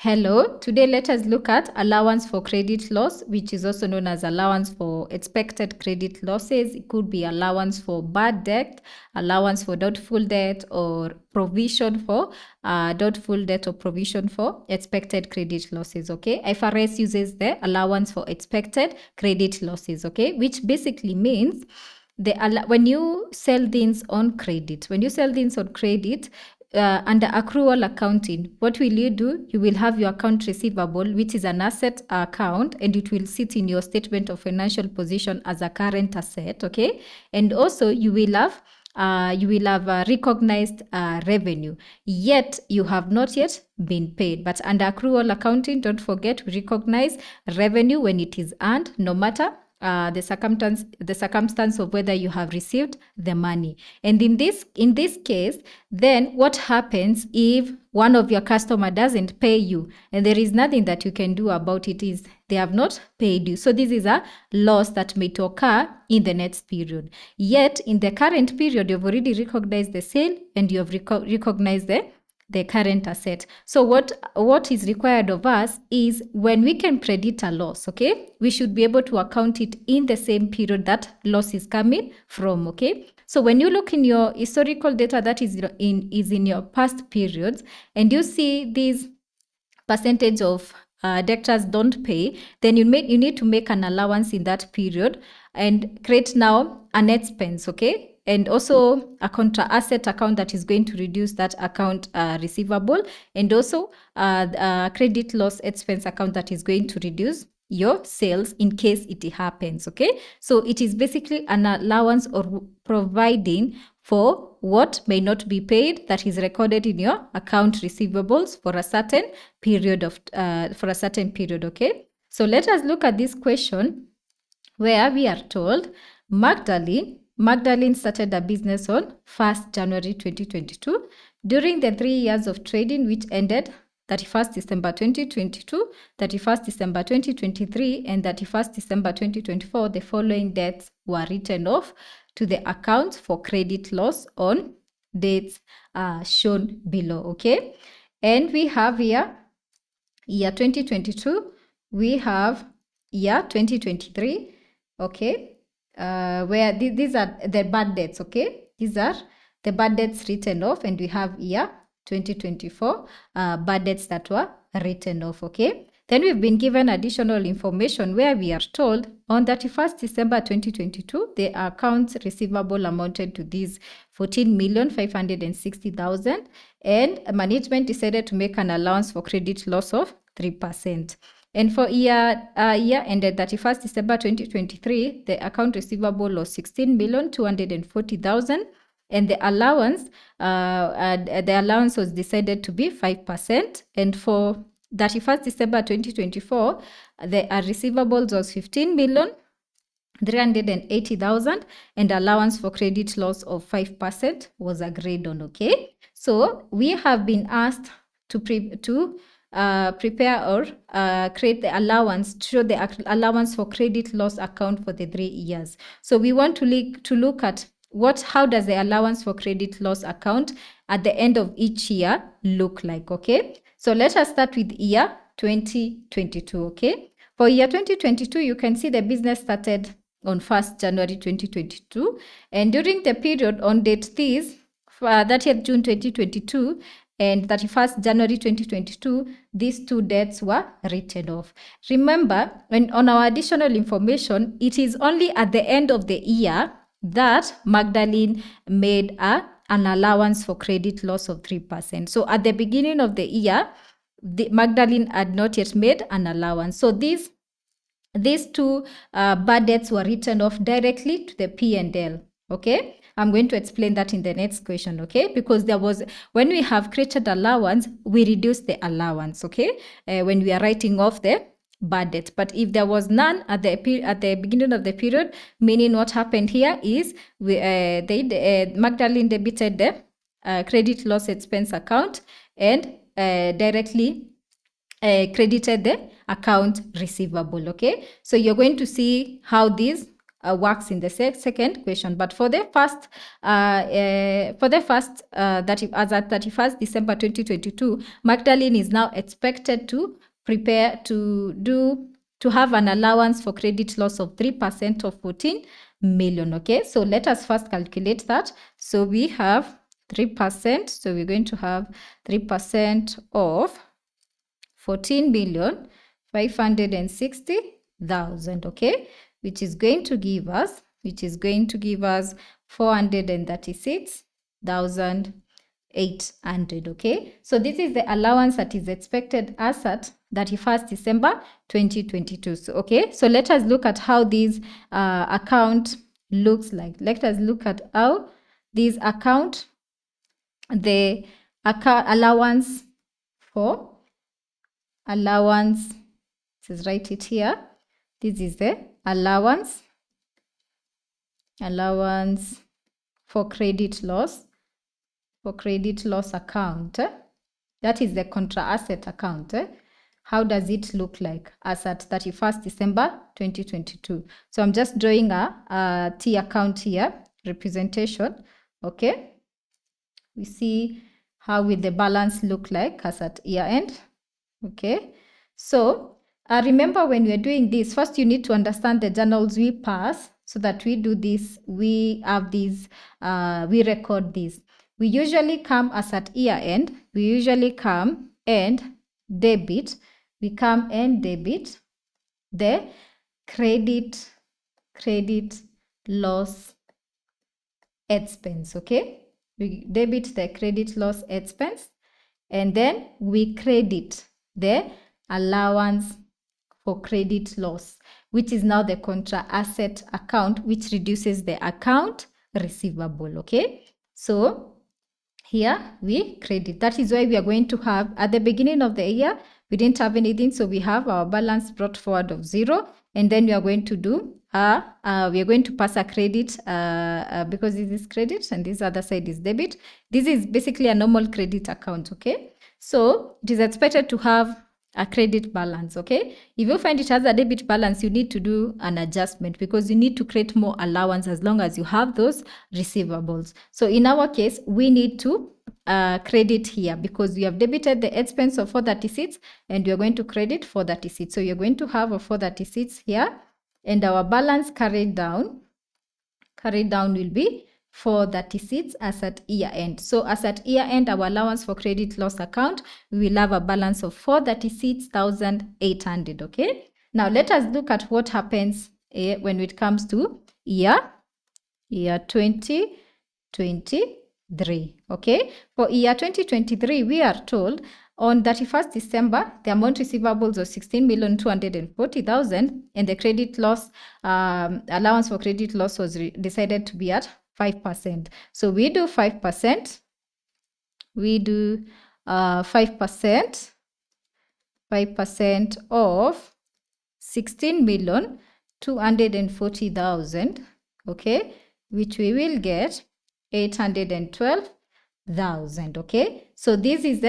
Hello, today let us look at allowance for credit loss, which is also known as allowance for expected credit losses. It could be allowance for bad debt, allowance for doubtful debt, or provision for doubtful debt or provision for expected credit losses, okay? IFRS uses the allowance for expected credit losses, okay? Which basically means when you sell things on credit, under accrual accounting, what will you do? You will have your account receivable, which is an asset account, and it will sit in your statement of financial position as a current asset, okay? And also you will have recognized revenue, yet you have not yet been paid. But under accrual accounting, don't forget, we recognize revenue when it is earned, no matter the circumstance of whether you have received the money. And in this case, then what happens if one of your customer doesn't pay you and there is nothing that you can do about it, is they have not paid you. So this is a loss that may occur in the next period. Yet in the current period, you've already recognized the sale and you have recognized the current asset. So what is required of us is, when we can predict a loss, okay, we should be able to account it in the same period that loss is coming from, okay? So when you look in your historical data that is in your past periods, and you see these percentage of debtors don't pay, then you need to make an allowance in that period and create now an expense, okay? And also a contra asset account that is going to reduce that account receivable, and also a credit loss expense account that is going to reduce your sales in case it happens, okay? So it is basically an allowance or providing for what may not be paid that is recorded in your account receivables for a certain period okay? So let us look at this question where we are told Magdalene started a business on 1st January 2022. During the 3 years of trading, which ended 31st December 2022, 31st December 2023, and 31st December 2024, the following debts were written off to the account for credit loss on dates shown below, okay? And we have here year 2022, we have year 2023, okay? Where these are the bad debts, okay? These are the bad debts written off, and we have year 2024 bad debts that were written off, okay? Then we've been given additional information where we are told on 31st December 2022, the accounts receivable amounted to these 14,560,000, and management decided to make an allowance for credit loss of 3%. And for year ended 31st December 2023, the account receivable was 16,240,000, and the allowance was decided to be 5%. And for 31st December 2024, the receivables was 15,380,000, and allowance for credit loss of 5% was agreed on, okay? So we have been asked to prepare or create the allowance, to show the allowance for credit loss account for the 3 years. So we want to look at how does the allowance for credit loss account at the end of each year look like, okay? So let us start with year 2022, okay? For year 2022, you can see the business started on 1st January 2022, and during the period on date 30th June 2022 and 31st January 2022, these two dates were written off. Remember, on our additional information, it is only at the end of the year that Magdalene made an allowance for credit loss of 3%. So at the beginning of the year, Magdalene had not yet made an allowance. So these two bad debts were written off directly to the P&L, okay? I'm going to explain that in the next question, okay? Because when we have created allowance, we reduce the allowance, okay? When we are writing off the bad debt. But if there was none at the beginning of the period, meaning what happened here is Magdalene debited the credit loss expense account and directly credited the account receivable, okay? So you're going to see how these works in the second question. But for the first, that as at 31st December 2022, Magdalene is now expected to prepare to have an allowance for credit loss of 3% of 14 million. Okay, so let us first calculate that. So we have 3%. So we're going to have 3% of 14,560,000, okay, which is going to give us 436,800, okay. So this is the allowance that is expected as at 31st December 2022. So okay, so let us look at how this account looks like. Let us look at how this account, the account allowance for allowance, let's write it here. This is the allowance for credit loss account. That is the contra asset account. How does it look like as at 31st December 2022? So I'm just drawing a T account here, representation. Okay, we see how will the balance look like as at year end. Okay, so remember, when we're doing this, first you need to understand the journals we pass so that we do this, we have these, we record this. We usually come as at year end, we usually come and debit, the credit loss expense, okay? We debit the credit loss expense, and then we credit the allowance for credit loss, which is now the contra asset account, which reduces the account receivable, okay? So here we credit. That is why we are going to have, at the beginning of the year, we didn't have anything, so we have our balance brought forward of 0, and then we are going to do we are going to pass a credit because this is credit and this other side is debit. This is basically a normal credit account, okay? So it is expected to have a credit balance, okay? If you find it has a debit balance, you need to do an adjustment because you need to create more allowance as long as you have those receivables. So in our case, we need to credit here because we have debited the expense of 436 and we are going to credit 436. So you're going to have a 436 here, and our balance carried down will be 436 as at year end. So as at year end, our allowance for credit loss account, we will have a balance of 436,800, okay? Now let us look at what happens when it comes to year 2023, okay? For year 2023, we are told on 31st December, the amount receivables was 16,240,000, and the credit loss allowance for credit loss was decided to be at 5%. So we do 5%. We do 5% of 16,240,000, okay, which we will get 812,000, okay? So this is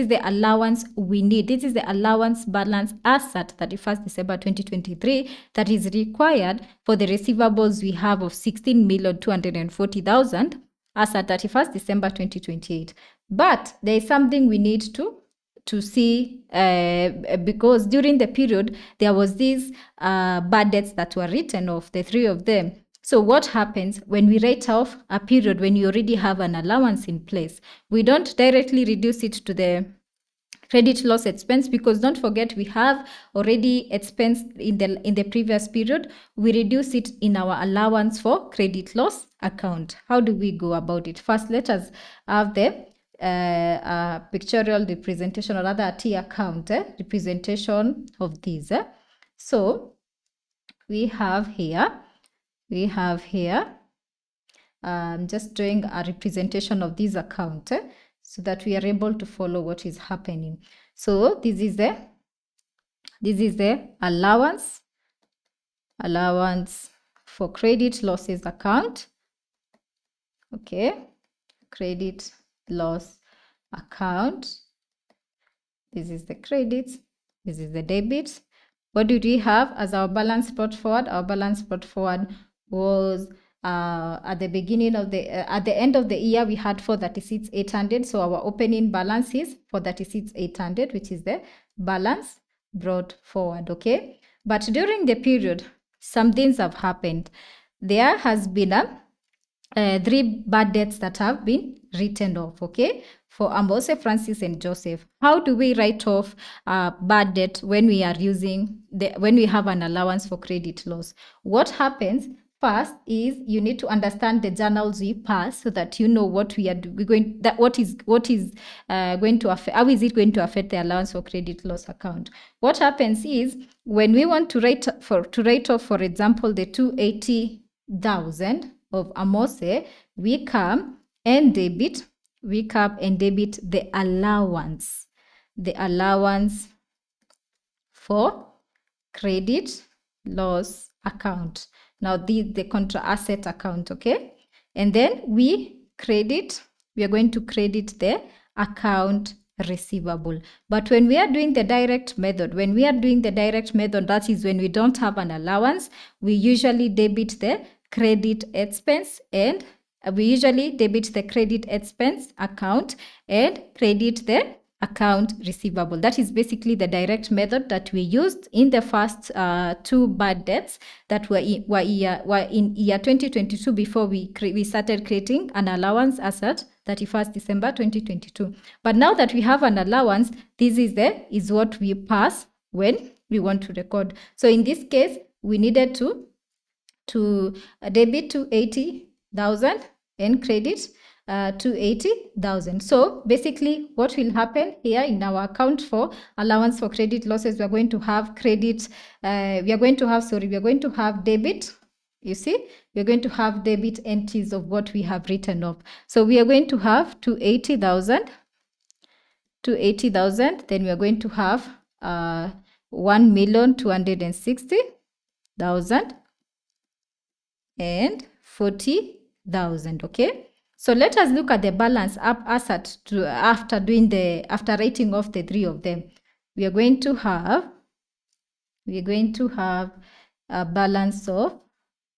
the allowance we need. This is the allowance balance as at 31st December 2023 that is required for the receivables we have of 16,240,000 as at 31st December 2028. But there is something we need to see because during the period there was these bad debts that were written off, the 3 of them. So what happens when we write off a period when you already have an allowance in place? We don't directly reduce it to the credit loss expense because don't forget we have already expense in the previous period. We reduce it in our allowance for credit loss account. How do we go about it? First, let us have the pictorial representation, or rather a T account representation of these. So we have here just drawing a representation of this account so that we are able to follow what is happening. So this is the allowance for credit losses account. Okay, credit loss account. This is the credits, this is the debits. What did we have as our balance brought forward? Our balance brought forward was at the beginning of at the end of the year, we had 436,800. So our opening balance is 436,800, which is the balance brought forward. Okay. But during the period, some things have happened. There has been a 3 bad debts that have been written off, okay, for Ambose, Francis, and Joseph. How do we write off bad debt when we are using when we have an allowance for credit loss? What happens first is you need to understand the journals we pass so that you know what we are going that what is going to affect, how is it going to affect the allowance for credit loss account. What happens is when we want to write off, for example, the 280,000 of Amose, we come and debit the allowance for credit loss account. Now the contra asset account, okay? And then we are going to credit the account receivable. But when we are doing the direct method, that is when we don't have an allowance, we usually debit the credit expense and account and credit the account receivable. That is basically the direct method that we used in the first 2 bad debts that were in year 2022 before we started creating an allowance as at 31st December 2022. But now that we have an allowance, this is what we pass when we want to record. So in this case, we needed to debit 280,000 and credit 280,000. So basically what will happen here in our account for allowance for credit losses, we are going to have debit. You see, we're going to have debit entries of what we have written off. So we are going to have 280,000. Then we are going to have 1,260,000 and 40,000. Okay, so let us look at the balance asset after writing off the 3 of them. We are going to have a balance of,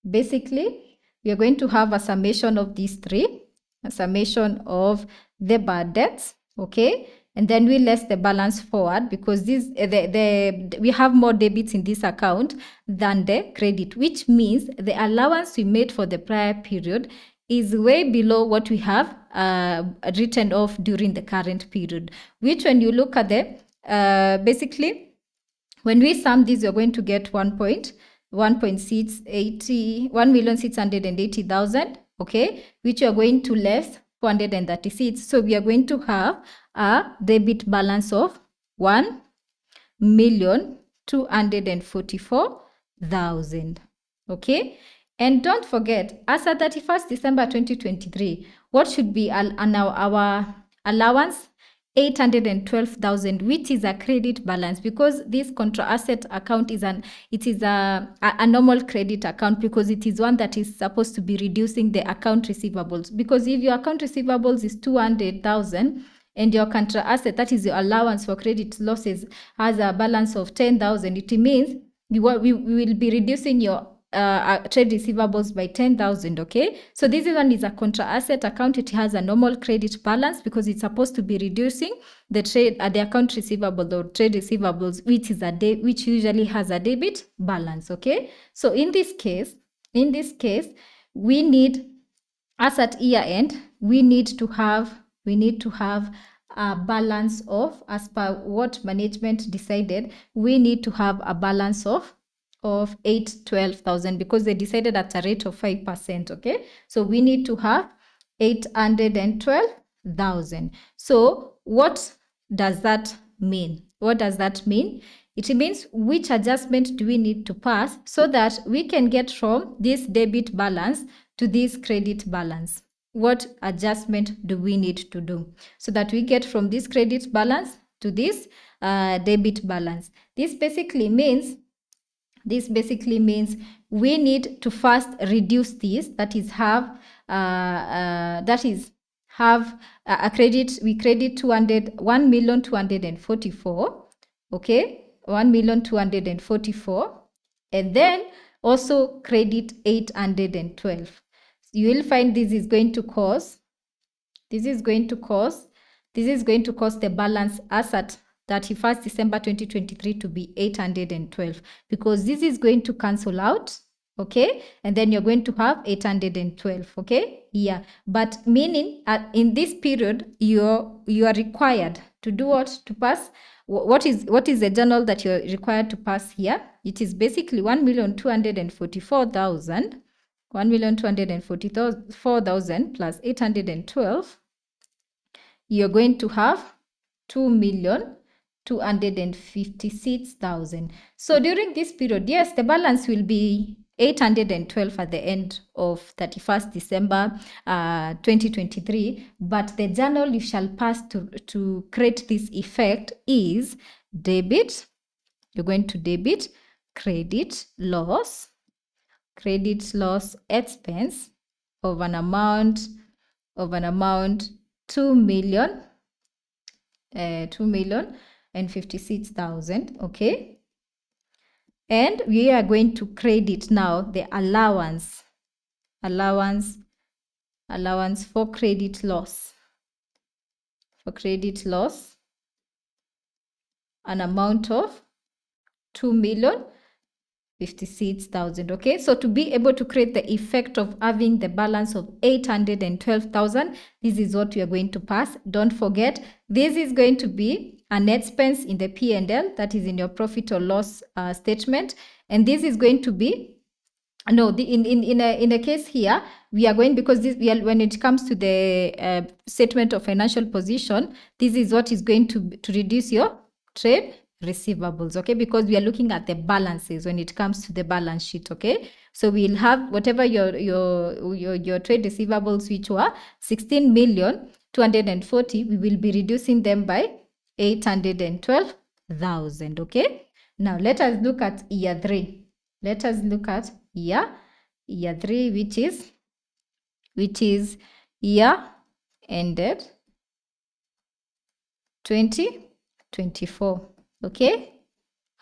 basically we are going to have a summation of these 3, a summation of the bad debts, okay, and then we less the balance forward because we have more debits in this account than the credit, which means the allowance we made for the prior period is way below what we have written off during the current period, which when you look at the basically when we sum these, you're going to get 1,680,000, okay, which you're going to less 436. So we are going to have a debit balance of 1,244,000. Okay, and don't forget, as at 31st December 2023, what should be our allowance? 812,000, which is a credit balance, because this contra asset account is a normal credit account, because it is one that is supposed to be reducing the account receivables. Because if your account receivables is 200,000 and your contra asset, that is your allowance for credit losses, has a balance of 10,000, it means we will be reducing your trade receivables by 10,000. Okay, so this one is a contra asset account. It has a normal credit balance because it's supposed to be reducing the account receivable or trade receivables, which usually has a debit balance. Okay, so in this case, we need, as at year end, we need to have a balance of, as per what management decided, we need to have a balance of 812,000 because they decided at a rate of 5%. Okay, so we need to have 812,000. So what does that mean? It means which adjustment do we need to pass so that we can get from this debit balance to this credit balance? What adjustment do we need to do so that we get from this credit balance to this debit balance? This basically means we need to first reduce this, that is have a credit. We credit 1,244,000. Okay, 1,244,000, and then also credit 812. You will find this is going to cause the balance as at 31st December 2023 to be 812, because this is going to cancel out, okay? And then you're going to have 812, okay? Yeah, but meaning in this period, you are required to do what? To pass. What is the journal that you're required to pass here? It is basically 1,244,000, 1,244,000 plus 812. You're going to have 2,256,000. So during this period, yes, the balance will be 812 at the end of 31st December 2023, but the journal you shall pass to create this effect is debit. You're going to debit credit loss expense of an amount 2,056,000, okay? And we are going to credit now the allowance for credit loss. An amount of 2,056,000, okay? So to be able to create the effect of having the balance of 812,000, this is what we are going to pass. Don't forget, this is going to be an expense in the P&L, that is in your profit or loss statement, and this is going to be in a case here, we are going, because when it comes to the statement of financial position, this is what is going to reduce your trade receivables, okay? Because we are looking at the balances when it comes to the balance sheet, okay? So we'll have whatever your trade receivables, which were 16,240,000, we will be reducing them by 812,000, okay? Now let us look at year 3. Let us look at year 3, which is year ended 2024. Okay.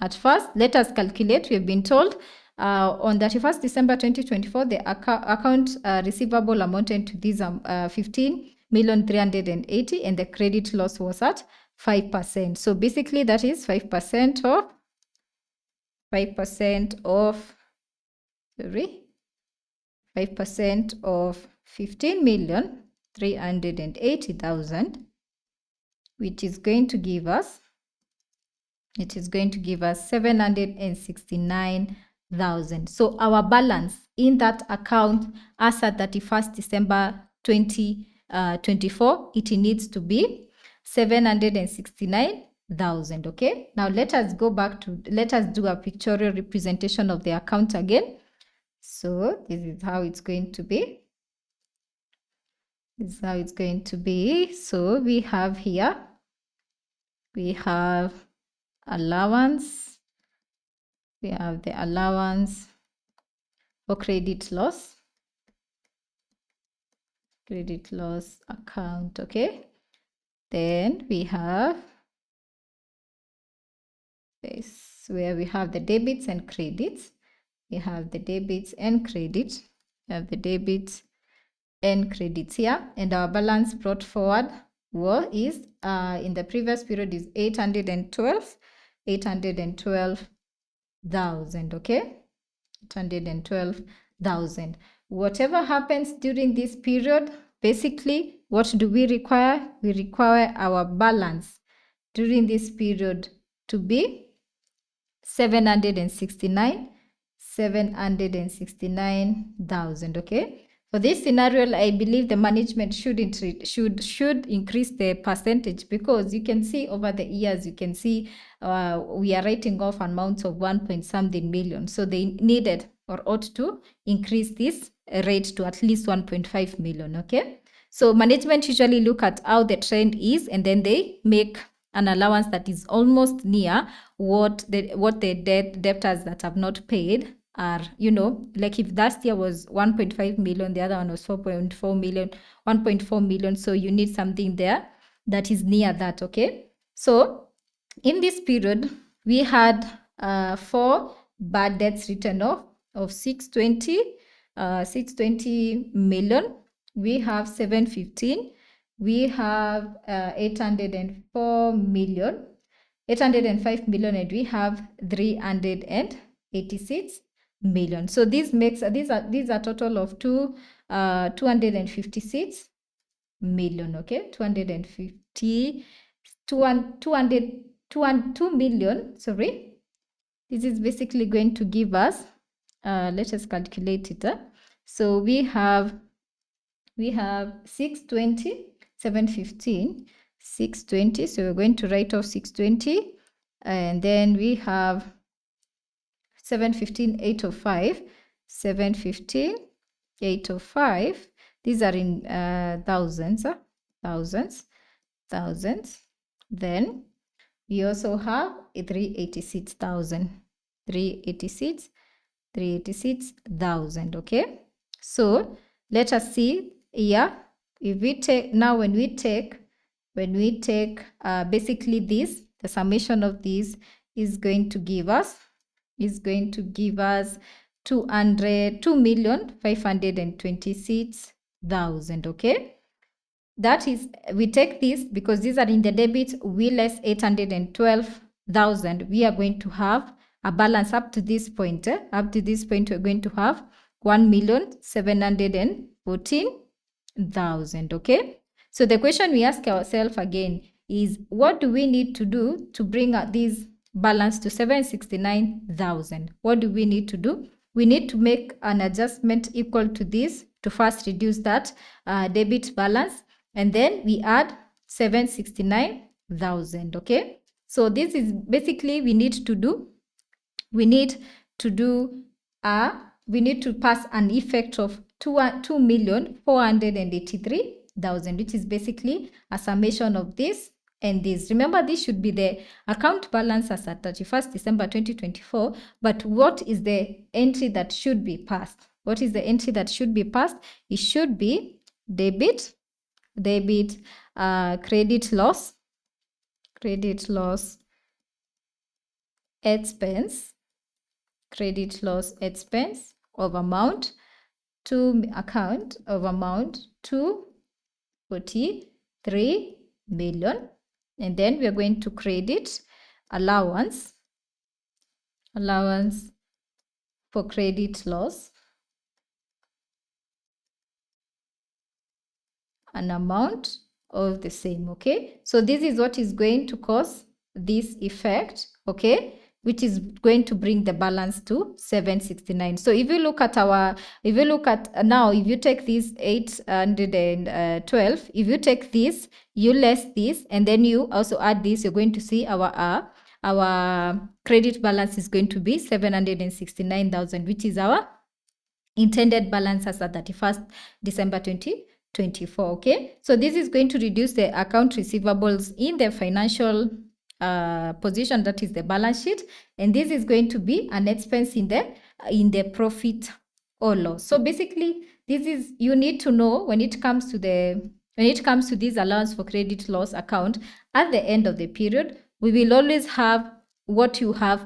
At first, let us calculate. We have been told on 31st December 2024, the account receivable amounted to this 15,380,000, and the credit loss was at 5%. So basically, that is 5% of 15,380,000, which is going to give us 769,000. So our balance in that account as at 31st December 2024, it needs to be 769,000. Okay. Now let us do a pictorial representation of the account again. So this is how it's going to be. So we have here, we have allowance. We have the allowance for credit loss account, okay? Then we have this, where we have the debits and credits. We have the debits and credits. We have the debits and credits here, and our balance brought forward is in the previous period is 812,000, okay? 812,000. Whatever happens during this period, basically, what do we require? We require our balance during this period to be 769,000, okay? For this scenario, I believe the management should increase the percentage, because you can see over the years, you can see we are writing off amounts of 1.something million. So they needed or ought to increase this rate to at least 1.5 million, okay? So management usually look at how the trend is, and then they make an allowance that is almost near what the debtors that have not paid are, like if last year was 1.5 million, the other one was 4.4 million, 1.4 million. So you need something there that is near that, okay? So in this period, we had 4 bad debts written off of 620 million. We have 715. We have 804 million, 805 million, and we have 386 million. So this makes these are total of 256 million. Okay, 250 2 million, sorry. This is basically going to give us, let us calculate it. So we have 620, 715, 620. So we're going to write off 620. And then we have 715, 805, 715, 805. These are in thousands. Then we also have a 386,000. 386,000. Okay. So let us see here. If we take now, when we take basically this, the summation of this is going to give us 2,526,000. Okay. That is, we take this because these are in the debit, we less 812,000. We are going to have a balance up to this point. Up to this point, we're going to have 1,714,000. Okay. So the question we ask ourselves again is, what do we need to do to bring this balance to 769,000? What do we need to do? We need to make an adjustment equal to this to first reduce that debit balance. And then we add 769,000. Okay. So this is basically we need to pass an effect of 2,483,000, which is basically a summation of this and this. Remember, this should be the account balance as at 31st December 2024. But what is the entry that should be passed? What is the entry that should be passed? It should be debit, credit loss, expense, credit loss expense of amount to account of amount to 43 million. And then we are going to credit allowance for credit loss, an amount of the same. Okay, so this is what is going to cause this effect, okay, which is going to bring the balance to 769. So if you look at now, if you take this 812, if you take this, you less this, and then you also add this, you're going to see our credit balance is going to be 769,000, which is our intended balance as at 31st December 2024. Okay, so this is going to reduce the account receivables in the financial position, that is the balance sheet, and this is going to be an expense in the profit or loss. So basically, this is, you need to know when it comes to this allowance for credit loss account, at the end of the period, we will always have what you have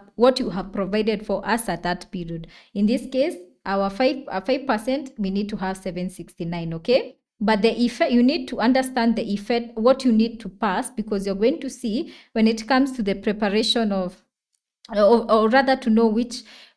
provided for us at that period. In this case, our 5%, we need to have 769. Okay. But the effect, you need to understand the effect, what you need to pass, because you're going to see when it comes to the preparation of, or rather to know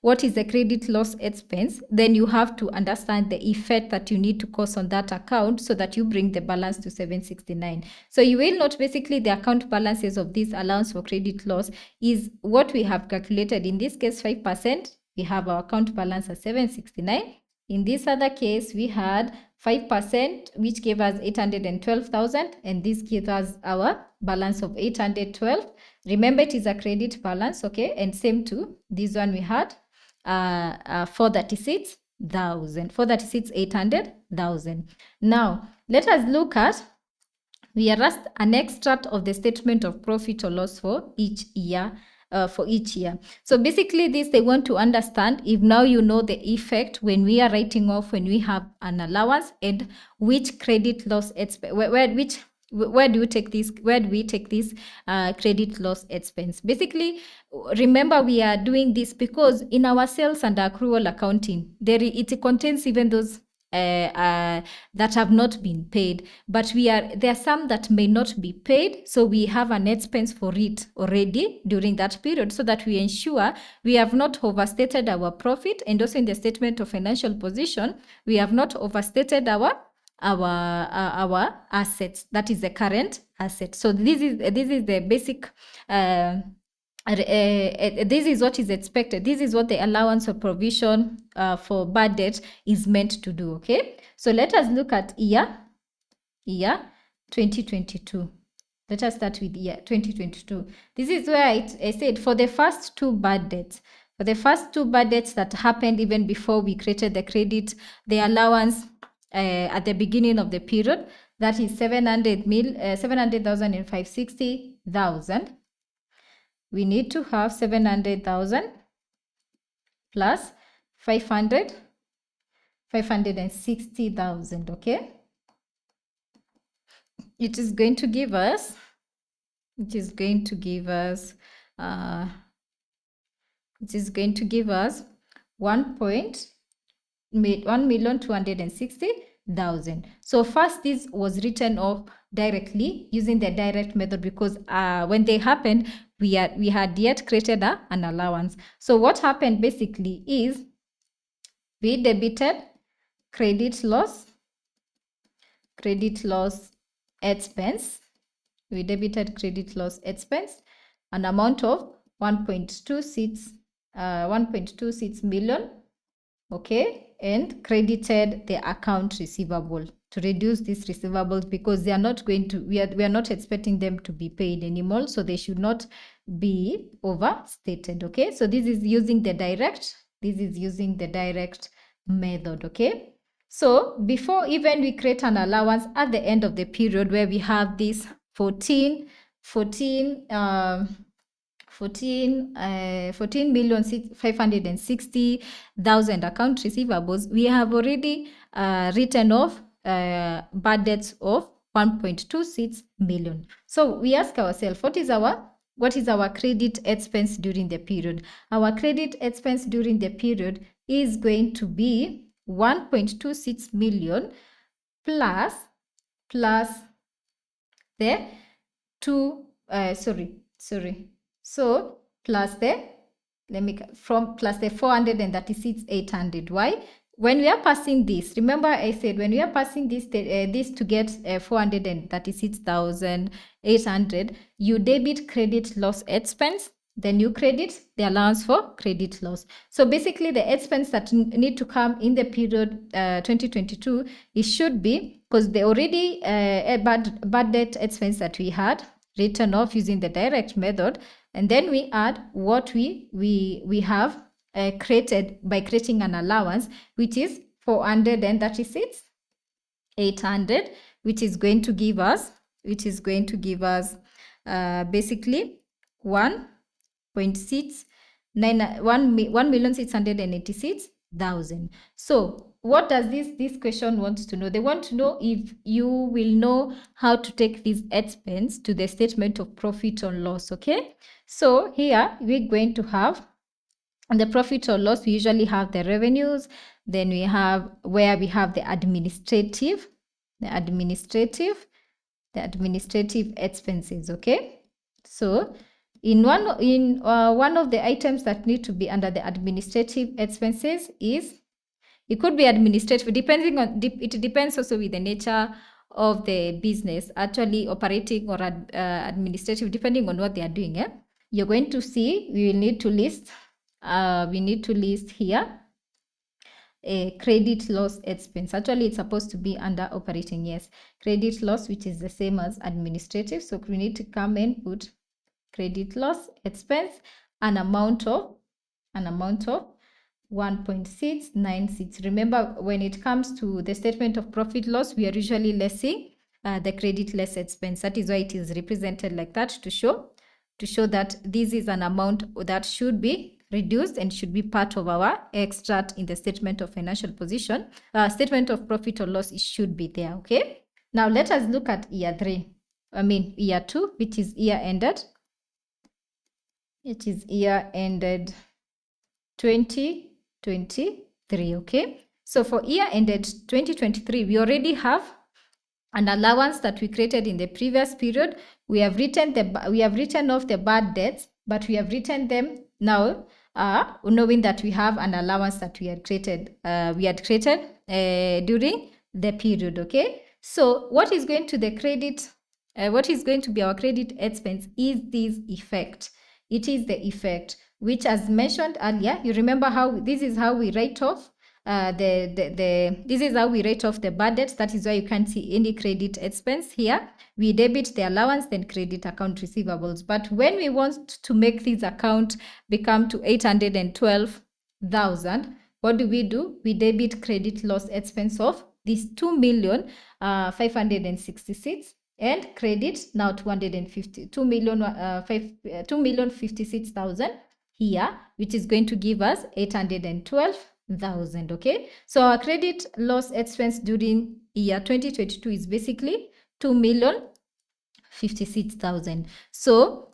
what is the credit loss expense, then you have to understand the effect that you need to cause on that account so that you bring the balance to 769. So you will note basically the account balances of this allowance for credit loss is what we have calculated. In this case, 5%, we have our account balance at 769. In this other case, we had 5%, which gave us 812,000, and this gives us our balance of 812. Remember, it is a credit balance, okay? And same to this one, we had 800,000. Now, let us look at, we are asked an extract of the statement of profit or loss for each year. So basically this, they want to understand if now you know the effect when we are writing off, when we have an allowance, and which credit loss, Where do we take this credit loss expense? Basically, remember, we are doing this because in our sales and accrual accounting, it contains even those that have not been paid, but there are some that may not be paid, so we have an expense for it already during that period, so that we ensure we have not overstated our profit, and also in the statement of financial position, we have not overstated our assets. That is the current asset. So this is the basic this is what is expected. This is what the allowance or provision for bad debt is meant to do. Okay, so let us look at year 2022. Let us start with year 2022. This is where I said for the first two bad debts, that happened even before we created the allowance at the beginning of the period, that is 700,000 and 560,000. We need to have 700,000 plus 560,000. Okay, it is going to give us 1,260,000. So first, this was written off directly using the direct method, because when they happened, we had yet created an allowance. So what happened basically is we debited credit loss expense. We debited credit loss expense, an amount of 1.26 million. Okay, and credited the account receivable to reduce these receivables, because they are not going to, we are not expecting them to be paid anymore, so they should not be overstated. Okay, so this is using the direct method. Okay, so before even we create an allowance at the end of the period, where we have this 14,560,000 account receivables, we have already written off bad debts of 1.26 million. So we ask ourselves, what is our credit expense during the period? Our credit expense during the period is going to be 1.26 million plus the so plus the plus the 436,800. Why? When we are passing this, remember I said when we are passing this to get 436,800, you debit credit loss expense, then you credit the allowance for credit loss. So basically, the expense that need to come in the period 2022, it should be, because they already bad debt expense that we had written off using the direct method, and then we add what we have created by creating an allowance, which is 436,800, which is going to give us basically 1,686,000. So what does this question want to know? They want to know if you will know how to take this expense to the statement of profit or loss. Okay, so here we're going to have, and the profit or loss, we usually have the revenues, then we have where we have the administrative expenses. Okay, so in one of the items that need to be under the administrative expenses is, it could be administrative, it depends also with the nature of the business, actually operating or administrative, depending on what they are doing. You're going to see, we will need to list here a credit loss expense. Actually, it's supposed to be under operating, yes, credit loss, which is the same as administrative. So we need to come and put credit loss expense, an amount of 1.696. Remember, when it comes to the statement of profit loss, we are usually lessing the credit loss expense. That is why it is represented like that, to show that this is an amount that should be reduced and should be part of our extract in the statement of financial position. Statement of profit or loss, it should be there. Okay, now let us look at year 3. year 2, which is year ended. It is year ended 2023, okay? So for year ended 2023, we already have an allowance that we created in the previous period. We have written off the bad debts, but we have written them now, knowing that we have an allowance that we had created. During the period. Okay. So what is going to the credit? What is going to be our credit expense is this effect. It is the effect, which, as mentioned earlier, you remember how this is how we write off this is how we write off the bad debt. That is why you can't see any credit expense here. We debit the allowance, then credit account receivables. But when we want to make this account become to 812,000, what do? We debit credit loss expense of this 2,566,000 and credit now 2,056,000 here, which is going to give us 812,000. Okay, so our credit loss expense during year 2022 is basically 2,056,000. So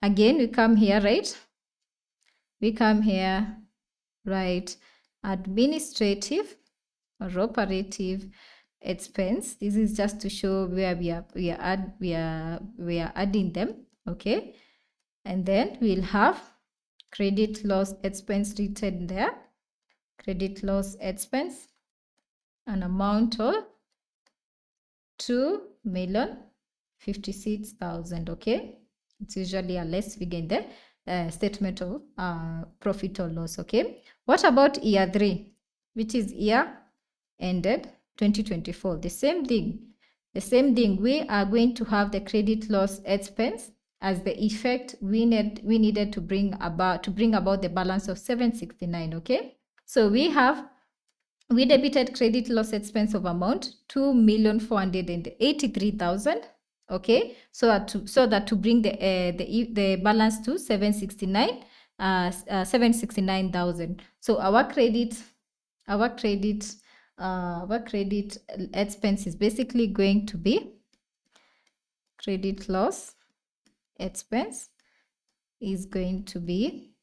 again, we come here, right? We come here, right? Administrative or operative expense. This is just to show where we are adding them. Okay, and then we'll have credit loss expense written there. Credit loss expense, an amount of 2,056,000. Okay, it's usually a less figure in the statement of profit or loss. Okay, what about year 3, which is year ended 2024? The same thing. We are going to have the credit loss expense as the effect we needed to bring about the balance of 769. Okay, so we debited credit loss expense of amount 2,483,000. Okay, so that to bring the balance to 769,000. So our credit expense is basically going to be credit loss expense is going to be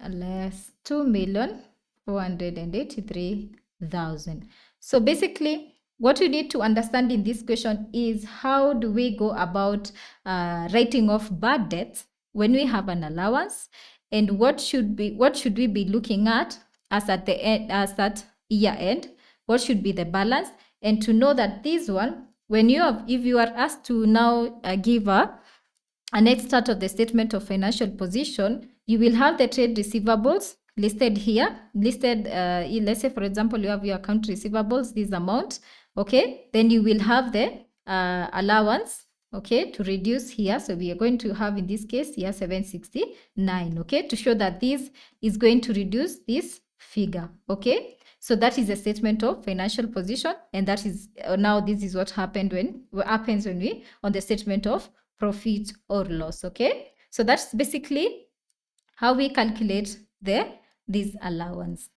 less 2,483,000. So basically, what we need to understand in this question is how do we go about writing off bad debts when we have an allowance, and what should we be looking at as at year end? What should be the balance? And to know that this one, if you are asked to now give an extract of the statement of financial position, you will have the trade receivables listed here. Let's say, for example, you have your account receivables, this amount. Okay, then you will have the allowance, okay, to reduce here. So we are going to have, in this case, here 769, okay, to show that this is going to reduce this figure. Okay, so that is a statement of financial position, and that is now this is what happens when we on the statement of profit or loss. Okay, so that's basically how we calculate this allowance.